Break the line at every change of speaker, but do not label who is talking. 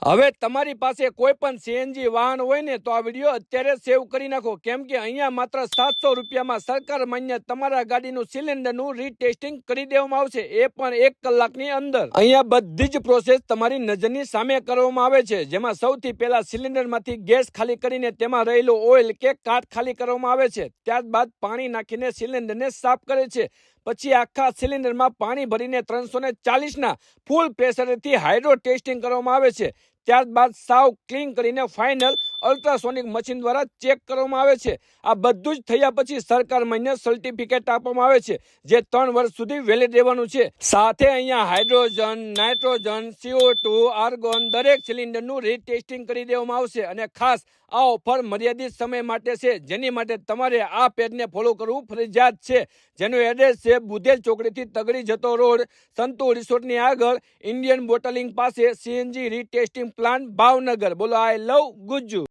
હવે તમારી પાસે કોઈ પણ સીએનજી વાહન હોય ને તો આ વિડીયો અત્યારે સેવ કરી નાખો, કેમ કે અહીંયા માત્ર 700 રૂપિયામાં સરકાર માન્ય તમારા ગાડીનું સિલિન્ડરનું રીટેસ્ટિંગ કરી દેવામાં આવશે, એ પણ 1 કલાકની અંદર। અહીંયા બધી જ પ્રોસેસ તમારી નજરની સામે કરવામાં આવે છે, જેમાં સૌથી પહેલા સિલિન્ડરમાંથી ગેસ ખાલી કરીને તેમાં રહેલું ઓઇલ કે કાટ ખાલી કરવામાં આવે છે। ત્યારબાદ પાણી નાખીને સિલિન્ડરને સાફ કરે છે। પછી આખા સિલિન્ડરમાં પાણી ભરીને 340ના ફૂલ પ્રેશરથી હાઇડ્રો ટેસ્ટિંગ કરવામાં આવે છે। ત્યારબાદ સાવ ક્લીન કરીને ફાઇનલ અલ્ટ્રાસોનિક મશીન દ્વારા ચેક કરવામાં આવે છે। આ બધું જ થયા પછી સરકાર માન્ય સર્ટિફિકેટ આપવામાં આવે છે, જે 3 વર્ષ સુધી વેલિડ રહેવાનું છે। સાથે અહીંયા હાઇડ્રોજન, નાઇટ્રોજન, CO2, આર્ગોન દરેક સિલિન્ડરનું રીટેસ્ટિંગ કરી દેવામાં આવશે। અને ખાસ આ ઓફર મર્યાદિત સમય માટે છે, જેની માટે તમારે આ પેજને ફોલો કરવું ફરજિયાત છે, જેનું એડ્રેસ છે બુધેલ ચોકડીથી તગડી જતો રોડ, સંતુ રિસોર્ટની આગળ, ઇન્ડિયન બોટલિંગ પાસે, સીએનજી રીટેસ્ટિંગ પ્લાન્ટ, ભાવનગર। બોલો આઈ લવ ગુજ્જુ।